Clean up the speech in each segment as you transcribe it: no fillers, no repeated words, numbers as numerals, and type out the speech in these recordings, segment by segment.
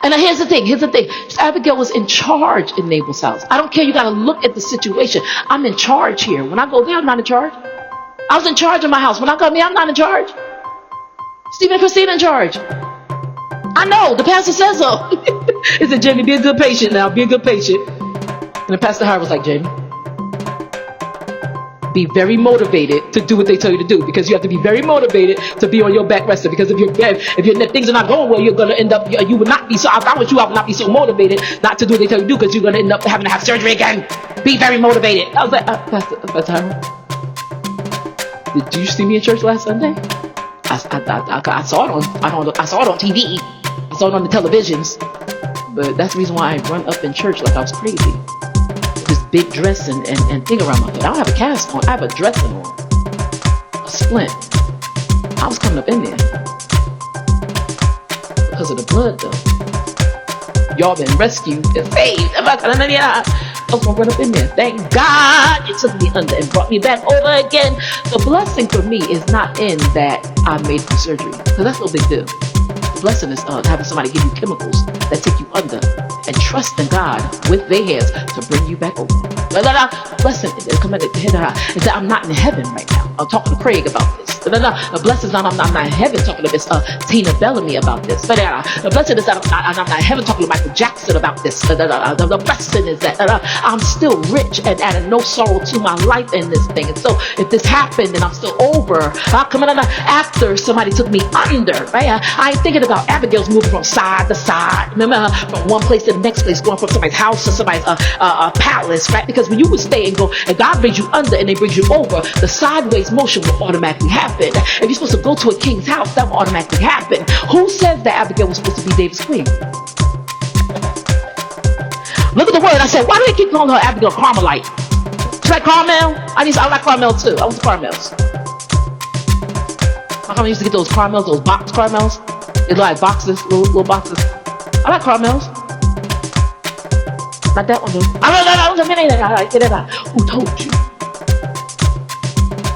And here's the thing. Abigail was in charge in Nabal's house. I don't care. You got to look at the situation. I'm in charge here. When I go there, I'm not in charge. I was in charge of my house. When I come here, I'm not in charge. Stephen and Christine in charge. I know. The pastor says so. He said, Jamie, be a good patient now. Be a good patient. And the pastor Howard was like, Jamie, be very motivated to do what they tell you to do, because you have to be very motivated to be on your back rested. Because if things are not going well, you're going to end up, you would not be so, if I was you, I would not be so motivated not to do what they tell you to do, because you're going to end up having to have surgery again. Be very motivated. I was like, Pastor Howard, did you see me in church last Sunday? I saw it on TV. I saw it on the televisions. But that's the reason why I run up in church like I was crazy. This big dress and thing around my head. I don't have a cast on. I have a dressing on. A splint. I was coming up in there because of the blood, though. Y'all been rescued and saved. I was gonna run up in there. Thank God it took me under and brought me back over again. The blessing for me is not in that I made the surgery, because that's no big deal. The blessing is having somebody give you chemicals that take you under and trust in God with their hands to bring you back over. Blessing is that I'm not in heaven right now. I'm talking to Craig about this. The blessing is not I'm not in heaven talking to Miss Tina Bellamy about this. But the blessing is that I'm not in heaven talking to Michael Jackson about this. The blessing is that I'm still rich and adding no sorrow to my life in this thing. And so if this happened and I'm still over, I'll come in after somebody took me under. Right? I ain't thinking about Abigail's moving from side to side. Remember, from one place to the next place, going from somebody's house to somebody's palace, right? Because when you would stay and go, and God brings you under and they brings you over, the sideways motion will automatically happen. If you're supposed to go to a king's house, that will automatically happen. Who says that Abigail was supposed to be David's queen? Look at the word. I said, why do they keep calling her Abigail Carmelite? She's like Carmel. I like Carmel too. I was Carmels. My mom used to get those Carmels, those box Carmels. They look like boxes, little boxes. I like Carmels. Not that one though. Who told you?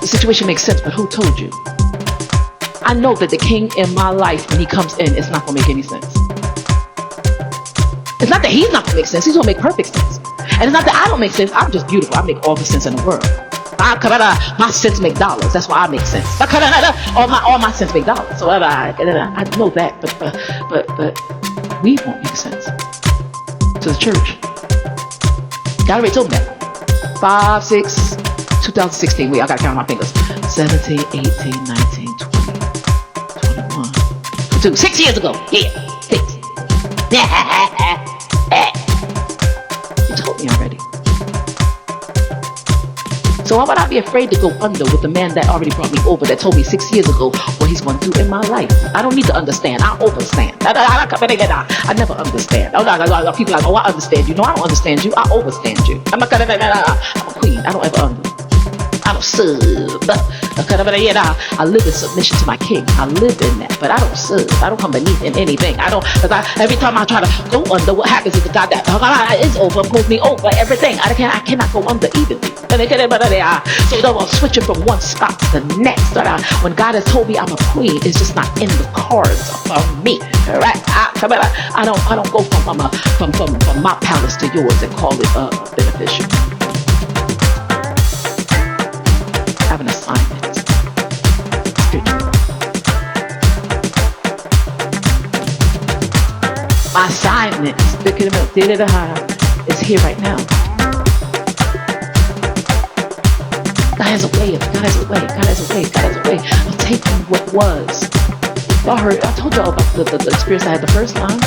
The situation makes sense, but who told you? I know that the king in my life, when he comes in, it's not going to make any sense. It's not that he's not going to make sense. He's going to make perfect sense. And it's not that I don't make sense. I'm just beautiful. I make all the sense in the world. My sense make dollars. That's why I make sense. All my sense make dollars. So I know that, but we won't make sense to the church. God already told me that. 5, 6, 2016. Wait, I gotta count my fingers. 17, 18, 19, 20, 21, 22. 6 years ago. Yeah, 6. You told me already. So why would I be afraid to go under with the man that already brought me over, that told me 6 years ago what he's going to do in my life? I don't need to understand. I overstand. I never understand. People are like, oh, I understand you. No, I don't understand you. I overstand you. I'm a queen. I don't ever understand. I don't sub. I live in submission to my king. I live in that, but I don't sub. I don't come beneath in anything. Every time I try to go under, what happens is the God that is over pulls me over everything. I cannot go under evenly. So I'm switching from one spot to the next. When God has told me I'm a queen, it's just not in the cards for me. Right? I don't go from my palace to yours and call it beneficial. I have an assignment. My assignment is here right now. God has a way of taking what was. Y'all heard, I told y'all about the experience I had the first time.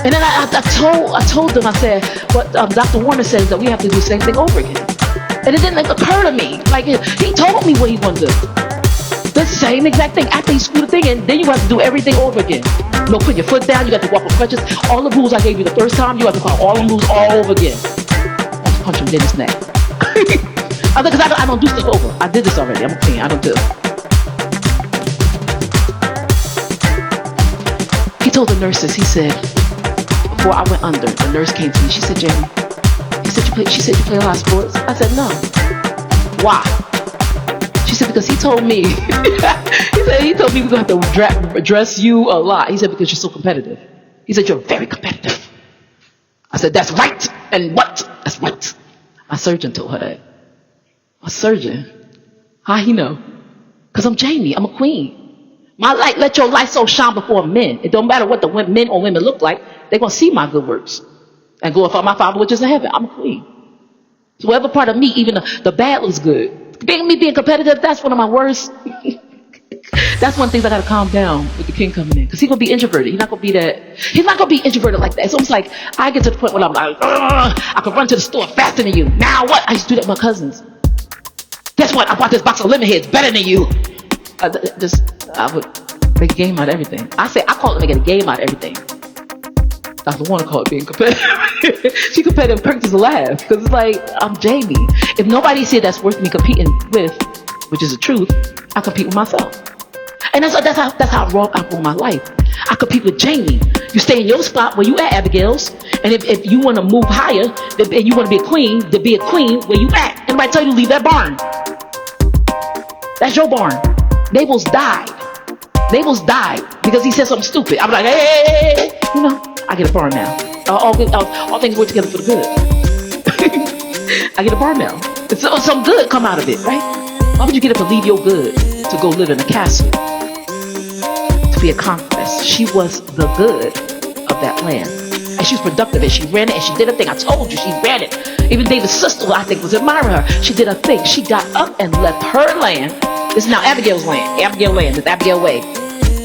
And then I told them, I said, what Dr. Warner says that we have to do the same thing over again. And it didn't occur to me. Like, he told me what he wanted to do. The same exact thing. After he screwed the thing in, then you have to do everything over again. No, put your foot down, you got to walk with crutches. All the rules I gave you the first time, you have to follow all the rules all over again. I want to punch him in his neck. Because I don't do stuff over. I did this already. I'm a queen. I don't do it. He told the nurses, he said, before I went under, the nurse came to me. She said, Jamie, she said, you play a lot of sports? I said, no. Why? She said, because he told me, he told me we're going to have to dress you a lot. He said, because you're so competitive. He said, you're very competitive. I said, that's right. And what? That's right. My surgeon told her that. My surgeon? How he know? Because I'm Jamie. I'm a queen. My light, let your light so shine before men. It don't matter what the men or women look like. They're going to see my good works and glorify my Father which is in heaven. I'm a queen. So whatever part of me, even the bad looks good. Me being competitive, that's one of my worst. That's one of the things I got to calm down with the king coming in. Because he's going to be introverted. He's not going to be that. He's not going to be introverted like that. It's almost like I get to the point where I'm like, I can run to the store faster than you. Now what? I used to do that with my cousins. Guess what? I bought this box of lemon heads better than you. I would make a game out of everything. I call it making a game out of everything. Dr. Warner called it being competitive. She competitive characters laugh because it's like I'm Jamie. If nobody said that's worth me competing with, which is the truth, I compete with myself. And that's how wrong I run my life. I compete with Jamie. You stay in your spot where you at, Abigail's, and if you want to move higher and you want to be a queen, to be a queen where you at. Anybody tell you to leave that barn? That's your barn. Nabal's died. Nabal's died because he said something stupid. I'm like, hey, you know, I get a barn now. All things work together for the good. I get a barn now. So some good come out of it, right? Why would you get up and leave your good to go live in a castle? To be a conquest. She was the good of that land. And she was productive and she ran it and she did a thing. I told you, she ran it. Even David's sister, I think, was admiring her. She did a thing. She got up and left her land. This is now Abigail's land. Abigail land. It's Abigail way.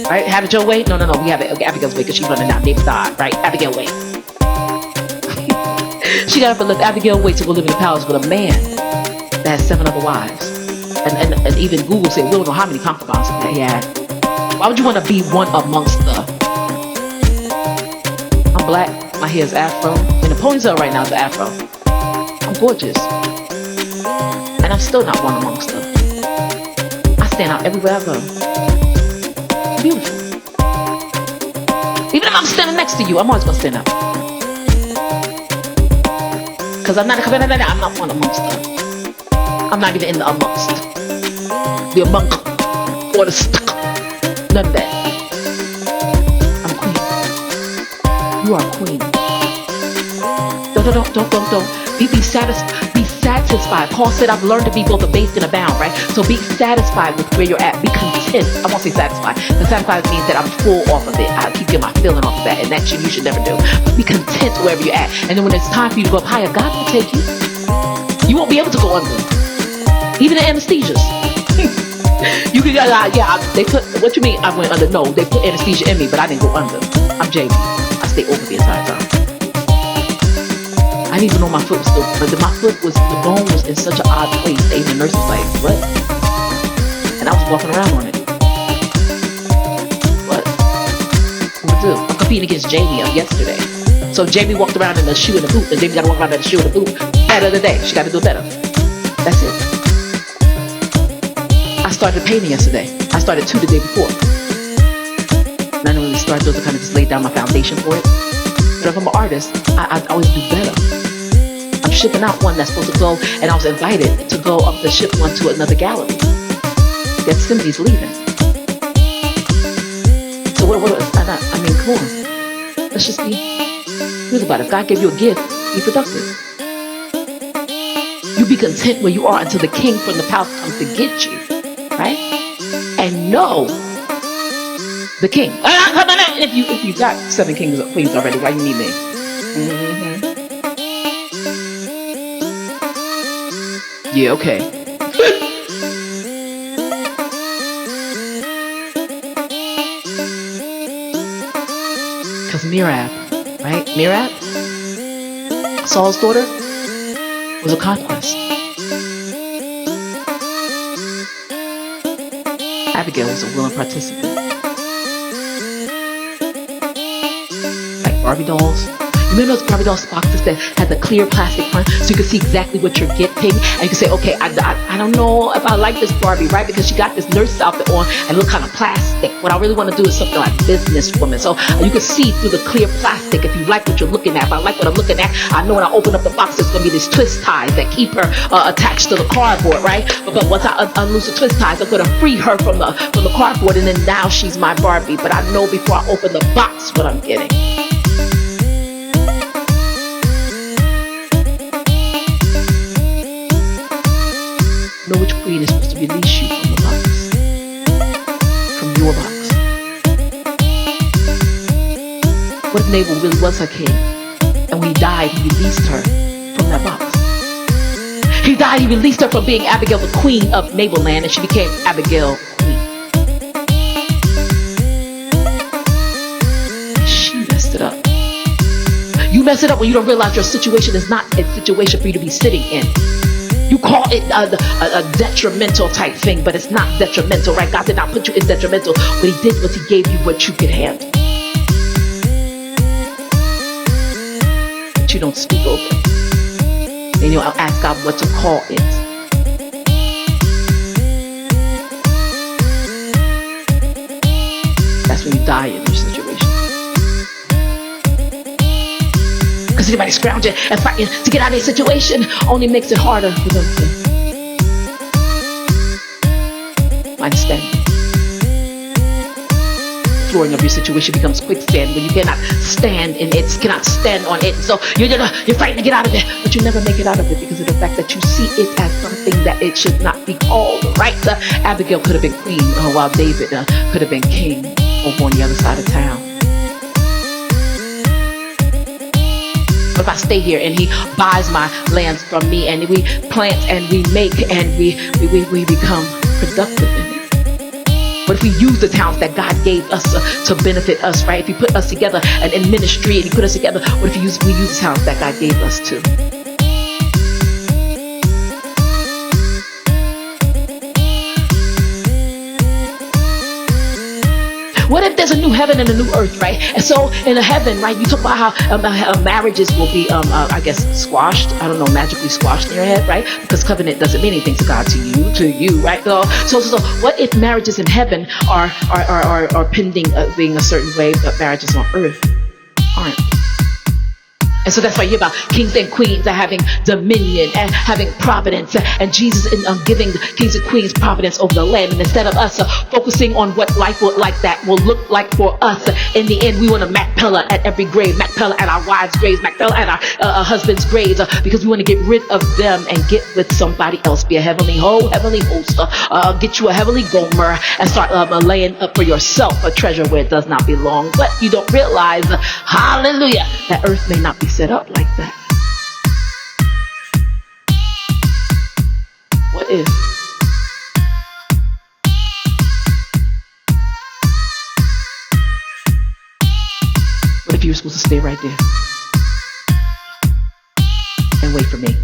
Right? Have it your way? No. We have it Abigail's way because she's running out. David died. Right? Abigail way. She got up and left Abigail way to go live in the palace with a man that has 7 other wives. And even Google said, we don't know how many concubines that he had. Why would you want to be one amongst the? I'm black. My hair is afro. And the ponytail right now is the afro. I'm gorgeous. And I'm still not one amongst them. I stand out everywhere I go. Beautiful. Even if I'm standing next to you, I'm always going to stand out. Because I'm not one amongst them. I'm not even in the amongst. The among or the stuck. None of that. I'm queen. You are queen. Don't. Be satisfied. Paul said, I've learned to be both abased and abound, right? So be satisfied with where you're at. Be content. I won't say satisfied. Because satisfied means that I'm full off of it. I keep getting my feeling off of that. And that you should never do. But be content wherever you're at. And then when it's time for you to go up higher, God will take you. You won't be able to go under. Even in anesthesias. You can, they put, what you mean I went under? No, they put anesthesia in me, but I didn't go under. I'm Jamie. I stayed over the entire time. I didn't even know my foot was still, but the bone was in such an odd place. Even the nurse was like, what? And I was walking around on it. What to do? I'm competing against Jamie of yesterday. So Jamie walked around in the shoe and the boot, and Jamie got to walk around in the shoe and the boot. Better today. She got to do it better. That's it. I started painting yesterday. I started 2 the day before. And I didn't really start those. I kind of just laid down my foundation for it. But if I'm an artist, I always do better. I'm shipping out one that's supposed to go, and I was invited to go up to ship one to another gallery. That Cindy's leaving. So I mean, come on. Let's just be real about it. If God gave you a gift, be productive. You be content where you are until the king from the palace comes to get you. Right? And know the king. If you got 7 kings or queens already, why you need me? Yeah, okay. Because Merab, right? Merab, Saul's daughter, was a conquest. Abigail was a willing participant. Like Barbie dolls. Remember those Barbie doll boxes that had the clear plastic front so you can see exactly what you're getting? And you can say, okay, I don't know if I like this Barbie, right? Because she got this nurse outfit on and it look kind of plastic. What I really want to do is something like businesswoman. So you can see through the clear plastic if you like what you're looking at. If I like what I'm looking at, I know when I open up the box, there's going to be these twist ties that keep her attached to the cardboard, right? But once I unloose the twist ties, I'm going to free her from the cardboard, and then now she's my Barbie. But I know before I open the box what I'm getting. Know which queen is supposed to release you from the box, from your box. What if Nabal really was her king, and when he died, he released her from that box? He died, he released her from being Abigail, the queen of Nabal land, and she became Abigail, queen. She messed it up. You mess it up when you don't realize your situation is not a situation for you to be sitting in. You call it a detrimental type thing, but it's not detrimental, right? God did not put you in detrimental. What he did was he gave you what you could handle. But you don't speak over it. And I'll ask God what to call it. That's when you die in your situation. Because anybody scrounging and fighting to get out of their situation only makes it harder for them to find standing. The flooring of your situation becomes quicksand when you cannot stand in it, cannot stand on it. So you're fighting to get out of it, but you never make it out of it because of the fact that you see it as something that it should not be called. Right? Abigail could have been queen, while David could have been king over on the other side of town. If I stay here and he buys my lands from me and we plant and we make and we become productive in it? What if we use the talents that God gave us to benefit us, right? If he put us together and in ministry and he put us together, what if we use the talents that God gave us too? What if there's a new heaven and a new earth, right? And so in the heaven, right, you talk about how marriages will be, I guess, squashed. I don't know, magically squashed in your head, right? Because covenant doesn't mean anything to God, to you, right? So what if marriages in heaven are pending being a certain way, but marriages on earth aren't? And so that's why you hear about kings and queens are having dominion and having providence, and Jesus giving the kings and queens providence over the land. And instead of us focusing on what life will look like for us, in the end, we want to Macpella at every grave, Macpella at our wives' graves, Macpella at our husbands' graves, because we want to get rid of them and get with somebody else. Be a heavenly host, get you a heavenly Gomer, and start laying up for yourself a treasure where it does not belong. But you don't realize, hallelujah, that earth may not be set up like that. What if? What if you were supposed to stay right there and wait for me?